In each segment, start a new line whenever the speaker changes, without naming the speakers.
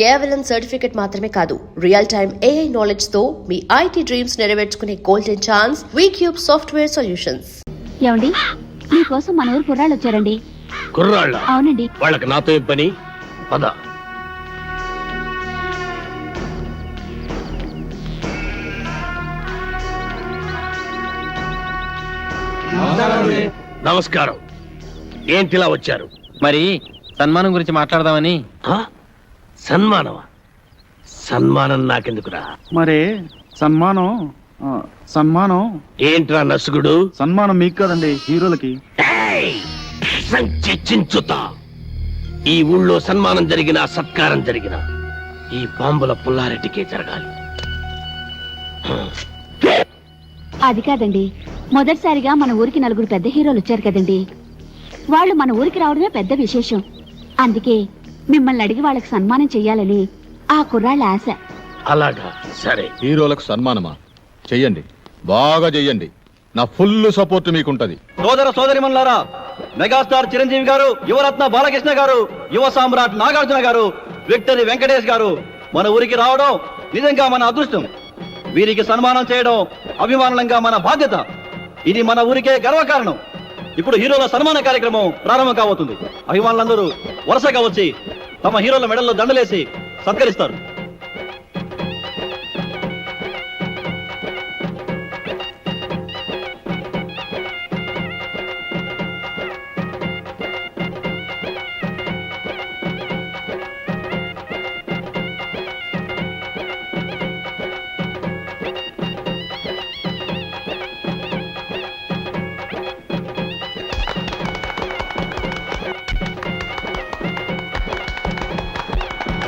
కేవలం సర్టిఫికెట్ మాత్రమే కాదు, రియల్ టైమ్ AI నాలెడ్జ్ తో మీ IT డ్రీమ్స్ నెరవేర్చుకునే golden chance VCube software solutions.
ఏమండి, మీకోసం మన ఊరు కుర్రాళ్ళు వచ్చారండి.
కుర్రాళ్ళ?
అవునండి.
వాళ్ళకి నాతో ఏం పని? పద. నమస్కారం. ఏంటిలా వచ్చారు?
మరి సన్మానం గురించి మాట్లాడదామని.
సన్మానమా? సన్మానం నాకెందుకురా?
మరి సన్మానం సన్మానం
ఏంట్రా నసుగుడు?
సన్మానం మీకు కదండి, హీరోలకి.
సంచి చించుతా. ఈ ఊళ్ళో సన్మానం జరిగినా సత్కారం జరిగినా ఈ బాంబుల పుల్లారెడ్డికే జరగాలి.
అది కాదండి, మొదటిసారిగా మన ఊరికి నలుగురు పెద్ద హీరోలు వచ్చారు కదండి. వాళ్ళు మన ఊరికి రావడమే పెద్ద విశేషం. అందుకే మిమ్మల్ని అడిగి వాళ్ళకి సన్మానం చెయ్యాలని ఆ కుర్రాళ్ళ ఆశ.
అలాగా, సరే.
హీరోలకు సన్మానమా? చెయ్యండి, బాగా చెయ్యండి. నా ఫుల్ సపోర్ట్ మీకుంటది.
సోదర సోదరిమణులారా, మెగాస్టార్ చిరంజీవి గారు, యువరత్న బాలకృష్ణ గారు, యువ సామ్రాట్ నాగార్జున గారు, విక్టరీ వెంకటేష్ గారు మన ఊరికి రావడం నిజంగా మన అదృష్టం. వీరికి సన్మానం చేయడం అభిమానంగా మన బాధ్యత. ఇది మన ఊరికే గర్వకారణం. ఇప్పుడు హీరోల సన్మాన కార్యక్రమం ప్రారంభం కాబోతుంది. అభిమానులందరూ వరుసగా వచ్చి తమ హీరోల మెడల్లో దండలేసి సత్కరిస్తారు.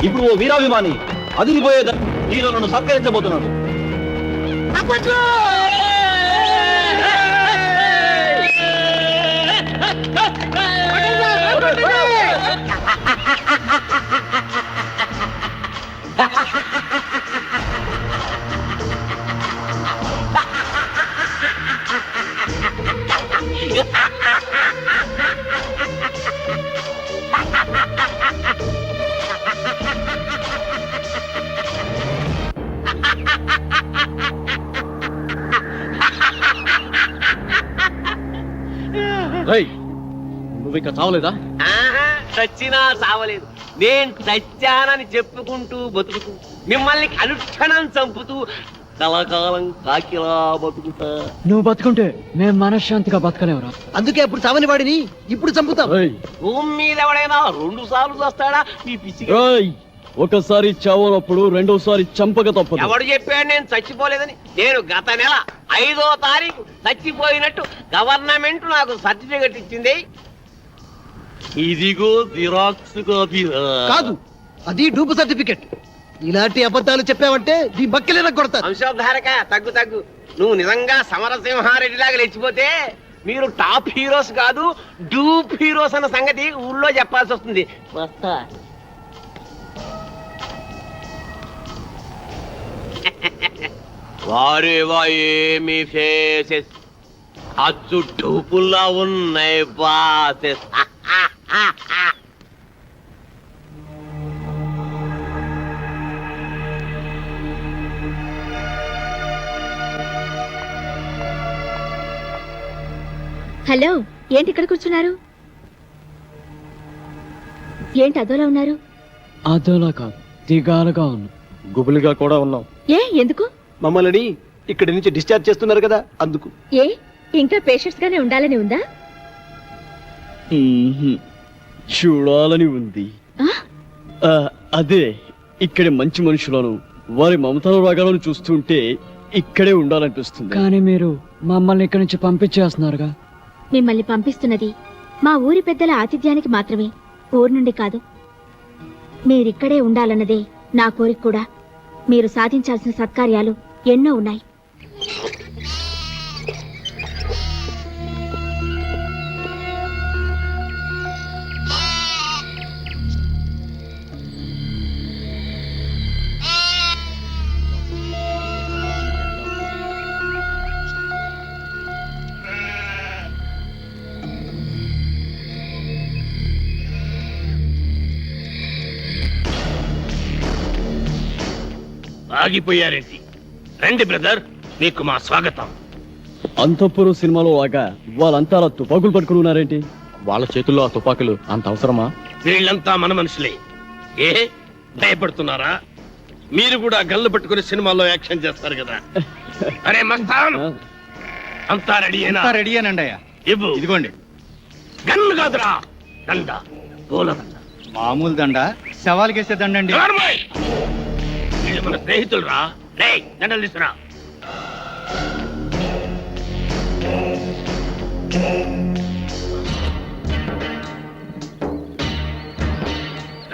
ఇప్పుడు ఓ వీరాభిమాని అదిరిపోయే హీరోలను సత్కరించబోతున్నాడు. నువ్వు ఇక చావలేదా?
చచ్చినా చావలేదు. నేను చచ్చానని చెప్పుకుంటూ బతుకుతూ మిమ్మల్ని అనుక్షణం చంపుతూ కలకాలం కాకిలా బతుకుతా.
నువ్వు బతుకుంటే మేము మనశ్శాంతిగా బతకలేవురా.
అందుకే అప్పుడు చావని వాడిని ఇప్పుడు చంపుతాం.
భూమి మీద ఎవడైనా 2 సార్లు వస్తాడా? ఈ పిచ్చి
ఒకసారి చావనప్పుడు రెండోసారి చంపక తప్పదు.
ఎవడు చెప్పాడు నేను చచ్చిపోలేదని? నేను గత నెల 5వ తారీఖు చచ్చిపోయినట్టు గవర్నమెంట్ నాకు సర్టిఫికెట్ ఇచ్చింది. ఇదిగో జిరాక్స్ కాపీ.
కాదు, అది డూపు సర్టిఫికెట్. ఇలాంటి అబద్ధాలు చెప్పావంటే నీ బక్కెలేనా కొడతా.
వంశోద్ధారక తగ్గు తగ్గు. నువ్వు నిజంగా సమరసింహారెడ్డి లాగా లేచిపోతే మీరు టాప్ హీరోస్ కాదు, డూప్ హీరోస్ అన్న సంగతి ఊళ్ళో చెప్పాల్సి వస్తుంది. వస్తా. వారేవా ఏమి ఫేసెస్, అచ్చు డూపుల్లా ఉన్నాయి బాసెస్.
హలో, ఏంటి ఇక్కడ కూర్చున్నారు? ఏంటి అదోలా ఉన్నారు?
అదోలా కాదు, దిగాలుగా ఉన్నా.
గుబులుగా కూడా ఉన్నాం.
ఎందుకు?
మమ్మల్ని ఇక్కడి నుంచి డిశ్చార్జ్ చేస్తున్నారు కదా, అందుకు.
ఇంకా పేషెంట్స్ గానే ఉండాలని ఉందా?
చూడాలని ఉంది. అదే, ఇక్కడ మంచి మనుషులను వారి మమతాల రాగాలను చూస్తుంటే ఇక్కడే ఉండాలనిపిస్తుంది. కానీ మీరు మమ్మల్ని ఇక్కడి నుంచి పంపించేస్తున్నారుగా.
మిమ్మల్ని పంపిస్తున్నది మా ఊరి పెద్దల ఆతిథ్యానికి మాత్రమే, ఊరు నుండి కాదు. మీరిక్కడే ఉండాలన్నదే నా కోరిక కూడా. మీరు సాధించాల్సిన సత్కార్యాలు ఎన్నో ఉన్నాయి.
ఆగిపోయారేంటి? రండి బ్రదర్, మీకు మా స్వాగతం.
అంతఃపురం సినిమాలో లాగా వాళ్ళంతా అలా తుపాకులు పట్టుకుని ఉన్నారేంటి?
వాళ్ళ చేతుల్లో ఆ తుపాకులు అంత అవసరమా?
వీళ్ళంతా మన మనుషులే. ఏ భయపడుతున్నారా? మీరు కూడా గన్లు పట్టుకుని సినిమాల్లో యాక్షన్ చేస్తారు కదా. అరే మస్తాన్, అంతా రెడీయేనా?
రెడీయేనండి అయ్యా.
ఇవ్వు.
ఇదిగోండి.
గన్ను కాదురా, దండ, పూలదండ.
మామూలు దండ, సవాల్కేసే దండండి.
నార్మల్. వీళ్ళు మన స్నేహితులు రా. రే, దండలు తీసురా.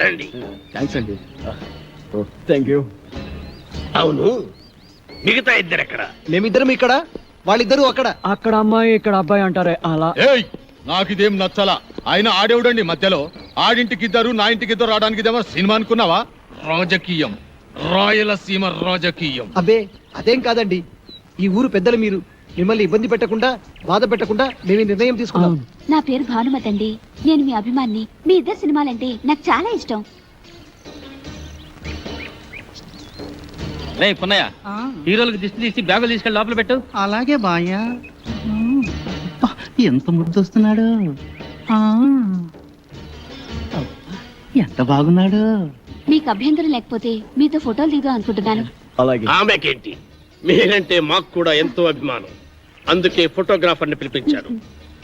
రండి.
థ్యాంక్స్ అండి. Thank you.
అవును, మిగతా ఇద్దరు ఎక్కడ?
మేమిద్దరం ఇక్కడ, వాళ్ళిద్దరూ అక్కడ.
అక్కడ అమ్మాయి ఇక్కడ అబ్బాయి అంటారే అలా.
ఏయ్, నాకిదేం నచ్చలా. ఆయన ఆడేవుడండి మధ్యలో. ఆడింటికిద్దరు, నా ఇంటికిద్దరు రావడానికి ఇదేమో సినిమా అనుకున్నావా? రాజకీయం, రాయలసీమ రాజకీయం.
అబ్బే అదేం కాదండి, ఈ ఊరు పెద్దలు మీరు. మిమ్మల్ని ఇబ్బంది పెట్టకుండా, బాధ పెట్టకుండా మేము ఈ నిర్ణయం తీసుకున్నాం.
నా పేరు భానుమతి అండి. నేను మీ అభిమాన్ని. మీ ఇద్దరు సినిమాలంటే నాకు చాలా ఇష్టం.
రే పున్నయ్య, హీరోలకు దిష్టి తీసి బ్యాగులు తీసుకెళ్ళి లోపల పెట్టు.
అలాగే బాయ్యా. ఎంత ముద్దొస్తున్నాడు, ఎంత బాగున్నాడు.
మీకు అభ్యంతరం లేకపోతే మీతో ఫోటోలు దిగుదాం అనుకుంటున్నాను.
అలాగే.
ఆమెకేంటి, మీరంటే మాకు కూడా ఎంతో అభిమానం. అందుకే ఫోటోగ్రాఫర్ ని పిలిపించారు.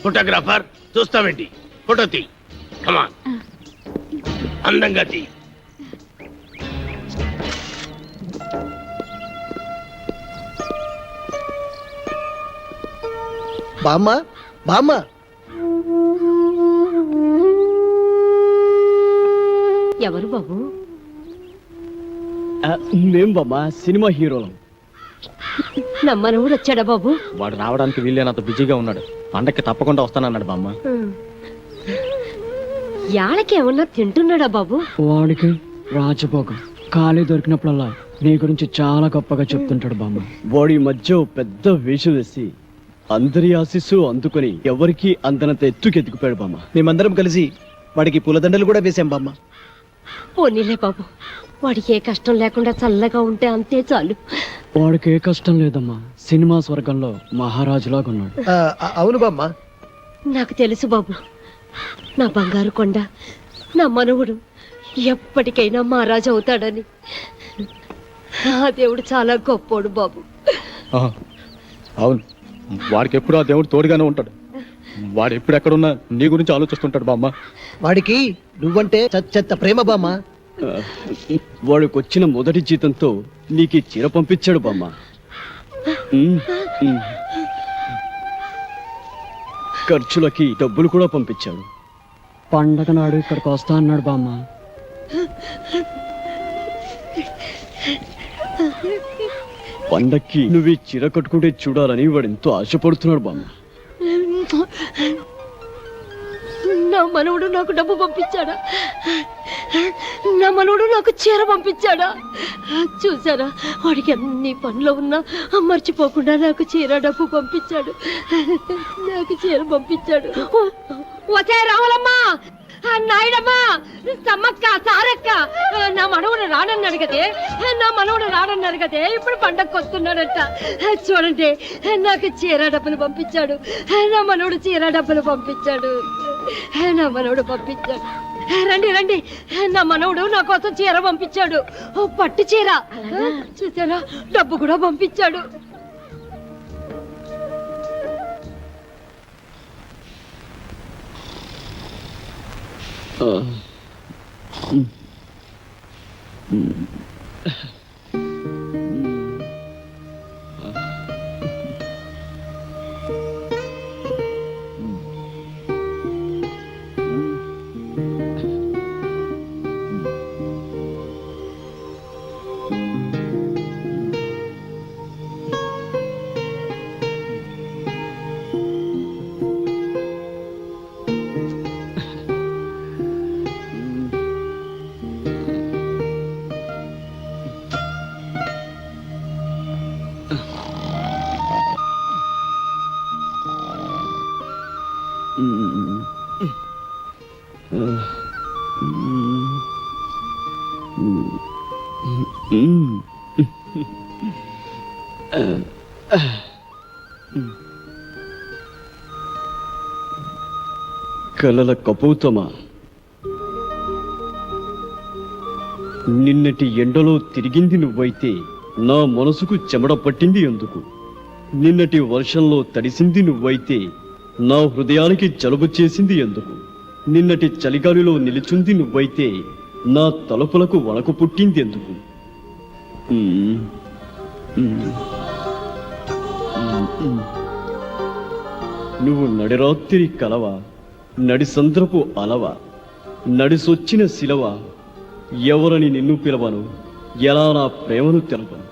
ఫోటోగ్రాఫర్, చూస్తావేంటి? ఫోటో తీ. కమాన్, అందంగా తీ.
బామ్మ, బామ్మ.
ఎవరు బాబు?
మేం బామ్మ సినిమా హీరోలం.
నమ్మనవుడు వచ్చాడా బాబు?
వాడు రావడానికి వీళ్ళేనంత బిజీగా ఉన్నాడు. పండక్కి తప్పకుండా వస్తానన్నాడు బామ్మ.
యాళ్ళకి ఏమన్నా తింటున్నాడా బాబు?
వాడికి రాజభోగం. ఖాళీ దొరికినప్పుడల్లా నీ గురించి చాలా గొప్పగా చెప్తుంటాడు బామ్మ. వాడి మధ్య ఓ పెద్ద వేషం వేసి అందరి ఆశీస్సు అందుకొని ఎవరికి అందనంత ఎత్తుకెత్తుకుపోయాడు బామ్మ.
మేమందరం కలిసి వాడికి పూలదండలు కూడా వేసాం బామ్మ.
పోనీలే బాబు, వాడికి ఏ కష్టం లేకుండా చల్లగా ఉంటే అంతే చాలు.
వాడికి ఏ కష్టం లేదమ్మా. సినిమా స్వర్గంలో మహారాజులాగా ఉన్నాడు.
అవును బామ్మ.
నాకు తెలుసు బాబు, నా బంగారు కొండ, నా మనవుడు ఎప్పటికైనా మహారాజు అవుతాడని. ఆ దేవుడు చాలా గొప్పోడు బాబు.
అవును, వాడికి ఎప్పుడు ఆ దేవుడు తోడుగానే ఉంటాడు. వాడు ఎప్పుడు ఎక్కడున్నా నీ గురించి ఆలోచిస్తుంటాడు బామ్మ.
వాడికి నువ్వంటే చెత్త ప్రేమ బామ్మ.
వాడికి వచ్చిన మొదటి జీతంతో నీకు ఈ చీర పంపించాడు బామ్మ. ఖర్చులకి డబ్బులు కూడా పంపించాడు. పండగ నాడు ఇక్కడికి వస్తా అన్నాడు బామ్మ. పండక్కి నువ్వు ఈ చీర కట్టుకుంటే చూడాలని వాడు ఎంతో ఆశపడుతున్నాడు బామ్మ.
నా మనవుడు నాకు డబ్బు పంపించాడా? నా మనవుడు నాకు చీర పంపించాడా? చూసారా, వాడికి అన్ని పనులు ఉన్నా మర్చిపోకుండా నాకు చీర డబ్బు పంపించాడు. నాకు చీర పంపించాడు. వచ్చే రావాలమ్మా, నాయుడమ్మా, సమ్మక్క, సారక్క, నా మనవుడు రానన్నాడు కదే, నా మనవుడు రానన్నారు కదే, ఇప్పుడు పండగకు వస్తున్నాడట. చూడండి, నాకు చీర డబ్బులు పంపించాడు. నా మనవుడు చీర డబ్బులు పంపించాడు. నా మనవుడు పంపించాడు. రండి రండి, నా మనవుడు నా కోసం చీర పంపించాడు. పట్టు చీర. చూసారా, డబ్బు కూడా పంపించాడు.
కలల కపోతమా, నిన్నటి ఎండలో తిరిగింది నువ్వైతే నా మనసుకు చెమట పట్టింది ఎందుకు? నిన్నటి వర్షంలో తడిసింది నువ్వైతే నా హృదయానికి జలుబు చేసింది ఎందుకు? నిన్నటి చలిగాలిలో నిలుచుంది నువ్వైతే నా తలుపులకు వణకు పుట్టింది ఎందుకు? నువ్వు నడిరాత్రి కలవా, నడిసంద్రపు అలవా, నడిసొచ్చిన శిలవ, ఎవరని నిన్ను పిలవను, ఎలా నా ప్రేమను తెలపను?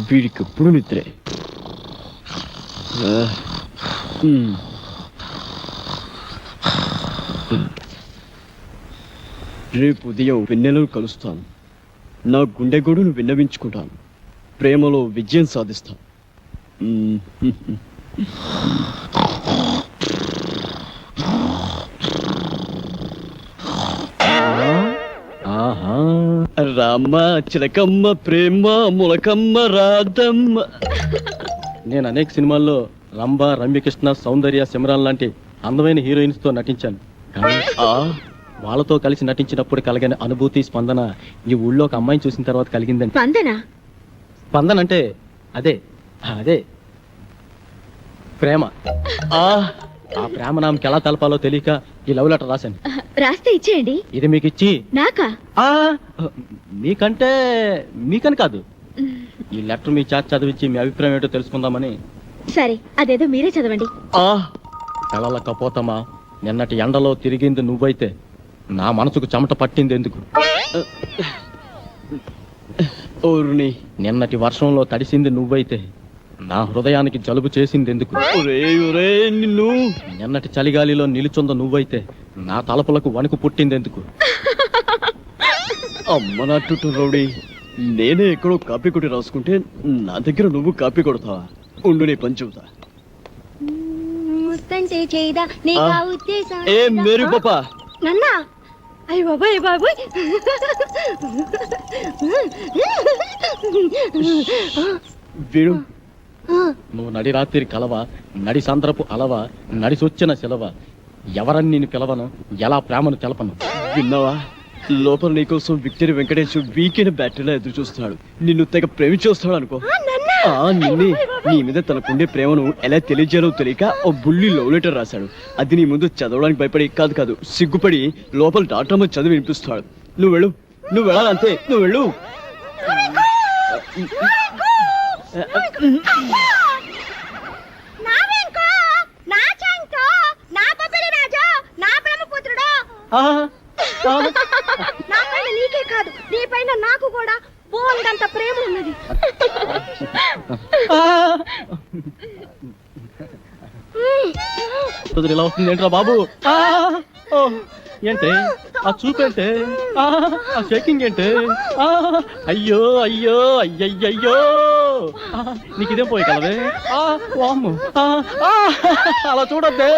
వీడికెప్పుడు నిద్రే? రేపు ఉదయం వెన్నెలను కలుస్తాను. నా గుండె గొడును విన్నవించుకుంటాను. ప్రేమలో విజయం సాధిస్తాను. రామ్మ చిలకమ్మ ప్రేమ ములకమ్మ రాధమ్మ.
నేను అనేక సినిమాల్లో రంభ, రమ్యకృష్ణ, సౌందర్య, సిమరాన్ లాంటి అందమైన హీరోయిన్స్ తో నటించాను. కానీ వాళ్ళతో కలిసి నటించినప్పుడు కలిగిన అనుభూతి, స్పందన ఈ ఊళ్ళో ఒక అమ్మాయిని చూసిన తర్వాత కలిగిందండి. స్పందన అంటే అదే అదే ప్రేమ. ఆ ప్రేమ నామకి ఎలా తెలపాలో తెలియక ఈ లవ్ లెటర్ రాశాను.
రాస్తే ఇచ్చేయండి.
ఇది మీకు ఇచ్చి
నాకా?
మీకని కాదు, ఈ లెటర్ మీ చేత చదివించి మీ అభిప్రాయం ఏంటో తెలుసుకుందామని.
సరే, అదేదో మీరే చదవండి.
కళల కపోతమా, నిన్నటి ఎండలో తిరిగింది నువ్వైతే నా మనసుకు చెమట పట్టింది ఎందుకు? నిన్నటి వర్షంలో తడిసింది నువ్వైతే నా హృదయానికి జలుబు చేసింది ఎందుకు?
నిన్ను
నిన్నటి చలిగాలిలో నిలుచుంద నువ్వైతే నా తలపులకు వణుకు పుట్టింది ఎందుకు?
అమ్మ నాటు రౌడీ, నేనే ఎక్కడో కాపీ కొట్టి రాసుకుంటే నా దగ్గర నువ్వు కాపీ కొడతావా? ఉండు నీ పని చెబుతా. ఏ మేరీ పాపా,
నన్నా? అయ్య బాబాయ్ బాబాయ్,
వీడు
నువ్వు నడి రాత్రి కలవ, నడి సంద్రపు అలవ, నడిసొచ్చిన శిలవ, ఎవరని నేను పిలవను, ఎలా ప్రేమను తెలపను?
విన్నావా? లోపల నీకోసం విక్టరీ వెంకటేష్ వీకెండ్ బ్యాటరీలో ఎదురు చూస్తున్నాడు. నిన్ను తెగ ప్రేమించొస్తాడు అనుకో. నిన్నే నీ మీద తనకుండే ప్రేమను ఎలా తెలియజేయాలో తెలియక ఓ బుల్లి లవ్ లెటర్ రాశాడు. అది నీ ముందు చదవడానికి భయపడి కాదు సిగ్గుపడి లోపల డాక్టర్ చదివి వినిపిస్తాడు. నువ్వు వెళ్ళు, నువ్వు వెళ్ళాలంతే, నువ్వు వెళ్ళు.
నీకే కాదు, నీ పైన నాకు కూడా పోందంత ప్రేమ ఉన్నది.
ఇలా వస్తుంది ఏంట్రా బాబు? ఏంటే ఆ చూపేంటే, ఆ షేకింగ్ ఏంటే? అయ్యో అయ్యో అయ్యయ్యో, నీకు ఇదేం పోయి కలవే? వామ్ము, అలా చూడద్దే.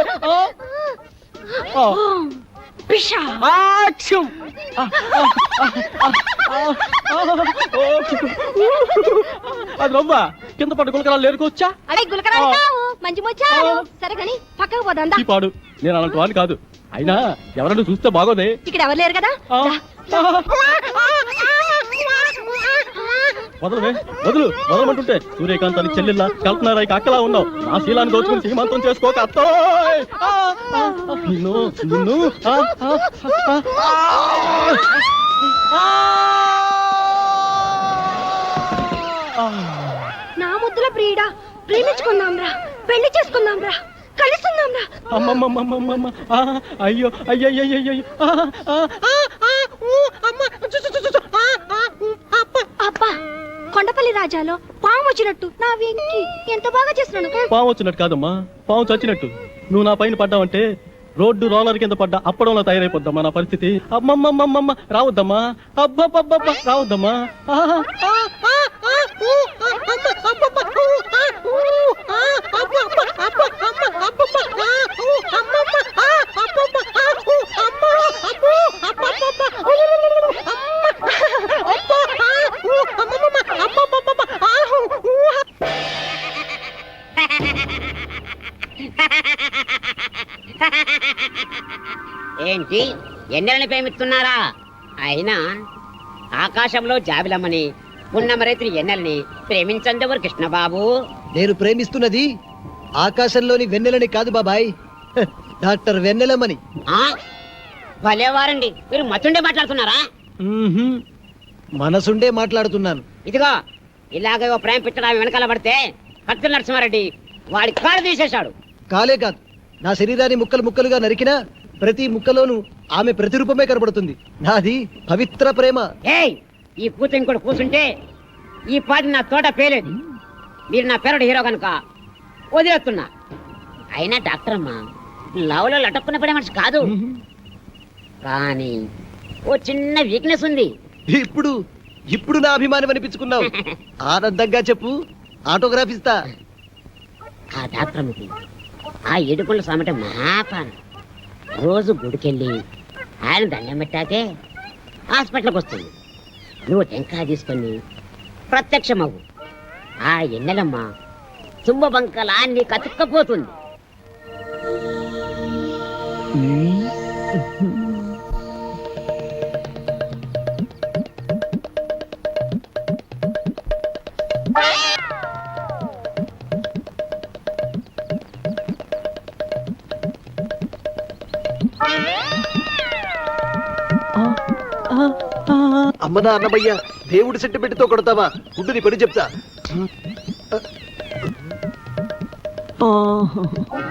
అది రవ్వ కింద పట్టు గులకరాలు లేరుకోవచ్చా?
మంచి మొచ్చారు. సరే కానీ పక్కకు పోదా.
ఈ పాడు, నేను అలాంటి వాడిని కాదు. అయినా ఎవరైనా చూస్తే బాగోదే.
ఇక్కడ ఎవరు లేరు కదా.
వదలమంటుంటే సూర్యకాంతాన్ని చెల్లెల్లా కల్పనారాయి అక్కలా ఉన్నావు. నా శీలాన్ని దోచుకుని శ్రీమంతం చేసుకోక అత్తోయ్. నిన్ను నిన్ను
నా ముద్దుల ప్రియుడా, ప్రేమించుకుందాం రా, పెళ్లి చేసుకుందాం రా, కలుసుకుందాం రా.
అమ్మమ్మమ్మమ్మమ్మ, అయ్యో అయ్యయ్యయ్యో,
అబ్బా కొండపల్లి రాజాలో పాము వచ్చినట్టు నా వెంకి ఎంత బాగా చేస్తున్నాను.
పాము వచ్చినట్టు కాదమ్మా, పాము చచ్చినట్టు. నువ్వు నా పైన పడ్డావంటే రోడ్డు రోలర్ కింద పడ్డా అప్పడంలో తయారైపోద్దమ్మా నా పరిస్థితి. అమ్మమ్మమ్మమ్మ రావద్దమ్మా, అబ్బబ్బబ్బబ్బ రావద్దమ్మా.
ఏంటి ఎన్నెలని ప్రేమిస్తున్నారా? అయినా ఆకాశంలో జాబిలమ్మని పున్నమ రైతుని ఎన్నెలని ప్రేమించందెవరు కృష్ణబాబు?
నేను ప్రేమిస్తున్నది ఆకాశంలోని వెన్నెలని కాదు బాబాయ్, డాక్టర్ వెన్నెలమ్మని.
ఆ భలేవారండి, మీరు మతుండే మాట్లాడుతున్నారా?
మనసుండే మాట్లాడుతున్నాను.
ఇదిగో ఇలాగే ఓ ప్రేమ పిచ్చడా వెనకాల పడితే కత్తుల నరసింహారెడ్డి వాడి కాళ్ళు తీసేశాడు.
కాలే కాదు, నా శరీరాన్ని ముక్కలు ముక్కలుగా నరికినా ప్రతి ముక్కలోనూ ఆమె ప్రతిరూపమే కనబడుతుంది. నాది పవిత్ర ప్రేమ.
ఏయ్, ఈ కూత ఇంకోటి కూర్చుంటే ఈ పాటి నా తోట పేలేదు. మీరు నా పేరుడు హీరో కనుక వదిలేస్తున్నా. అయినా డాక్టర్ అమ్మా లవ్లో లటక్కున పడే మనిషి కాదు, కానీ ఓ చిన్న వీక్నెస్ ఉంది.
ఇప్పుడు ఇప్పుడు నా అభిమానం అనిపించుకున్నావు. ఆనందంగా చెప్పు, ఆటోగ్రాఫ్ ఇస్తా.
ఆ డాక్టర్ అమ్మకి ఆ ఏడుకొండ సామెట మహాపాన. రోజు గుడికెళ్ళి ఆయన దండం పెట్టాకే హాస్పిటల్కి వస్తుంది. నువ్వు టెంకాయ తీసుకొని ప్రత్యక్షమవు. ఆ ఎన్నెలమ్మ చుంబబంకలా నీకు అతుక్కపోతుంది.
అమ్మనా అన్నమయ్య, దేవుడి సెంటిమెంట్తో కొడతావా? గుడ్డుని పని చెప్తా.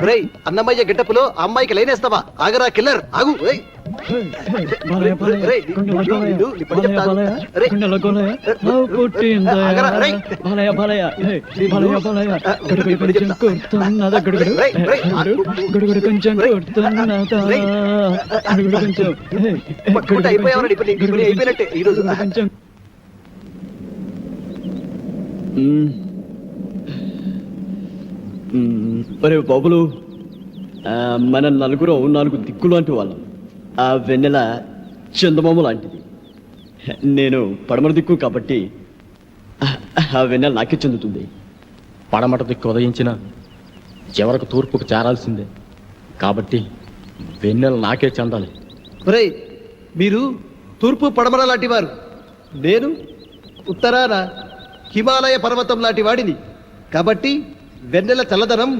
రేయ్, అన్నమయ్య గెటప్పులో అమ్మాయికి లైనేస్తావా? ఆగరా కిల్లర్, ఆగు. రేయ్. అయిపోయినట్టే ఈరోజు.
ఒరే బాబులు, మన నలుగురు 4 దిక్కు లాంటి వాళ్ళం. ఆ వెన్నెల చందమామ లాంటిది. నేను పడమర దిక్కు కాబట్టి ఆ వెన్నెల నాకే చెందుతుంది.
పడమట దిక్కు ఉదయించిన చివరకు తూర్పుకు చేరాల్సిందే కాబట్టి వెన్నెల నాకే చెందాలి.
ఒరేయ్, మీరు తూర్పు పడమర లాంటి వారు, నేను ఉత్తరాన హిమాలయ పర్వతం లాంటి వాడిని. కాబట్టి వెన్నెల చల్లదనం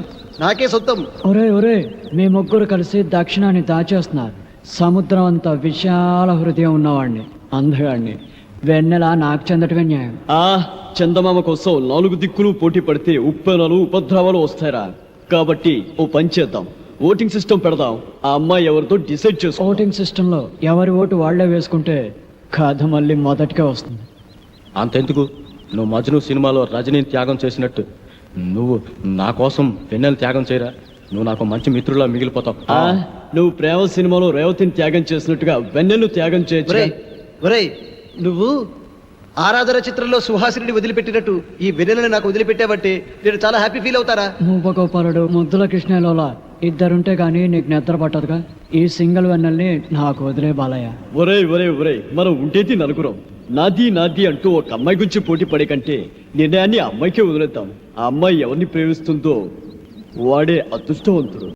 నాకే సొంతం.
ఒరే ఒరే, మీ ముగ్గురు కలిసి దక్షిణాన్ని దాచేస్తున్నారు. సముద్రం అంత విశాల హృదయం ఉన్నవాడిని, అందగాడిని. వెన్నెల నాకు చెందటమే న్యాయం.
ఆ చందమామ కోసం 4 దిక్కులు పోటీ పడితే ఉప్పెనలు ఉపద్రవాలు వస్తాయిరా. కాబట్టి ఓ పని చేద్దాం, ఓటింగ్ సిస్టమ్ పెడదాం. ఆ అమ్మాయి ఎవరితో డిసైడ్ చేసుకో.
ఓటింగ్ సిస్టంలో ఎవరి ఓటు వాళ్లే వేసుకుంటే కథ మళ్ళీ మొదటికే వస్తుంది.
అంతెందుకు, నువ్వు మజ్ను సినిమాలో రజనీని త్యాగం చేసినట్టు నువ్వు నా కోసం వెన్నెల త్యాగం చేయరా. నువ్వు నాకు మంచి మిత్రులా మిగిలిపోతావు.
నువ్వు ప్రేమ సినిమాలో రేవతిని త్యాగం చేసినట్టుగా వెన్నెలను త్యాగం చేయొచ్చు.
ఒరేయ్, నువ్వు ఆరాధన చిత్రంలో సుహాసిని వదిలిపెట్టినట్టు ఈ వెన్నెలను నాకు వదిలిపెట్టావంటే నేను చాలా హ్యాపీ ఫీల్ అవుతారా?
మూపగోపాలుడు, ముద్దుల కృష్ణలోలా ఇద్దరుంటే గానీ నీకు నిద్ర పట్టదుగా. ఈ సింగిల్ వెన్నెల్ని నాకు వదిలే బాలయ్య.
ఒరే ఒరే ఒరే, మనం ఉండేది నలుగురం. నాది నాది అంటూ ఒక అమ్మాయి గురించి పోటీ పడే కంటే నిర్ణయాన్ని ఆ అమ్మాయికే వదిలేద్దాం. ఆ అమ్మాయి ఎవరిని ప్రేమిస్తుందో వాడే అదృష్టవంతుడు.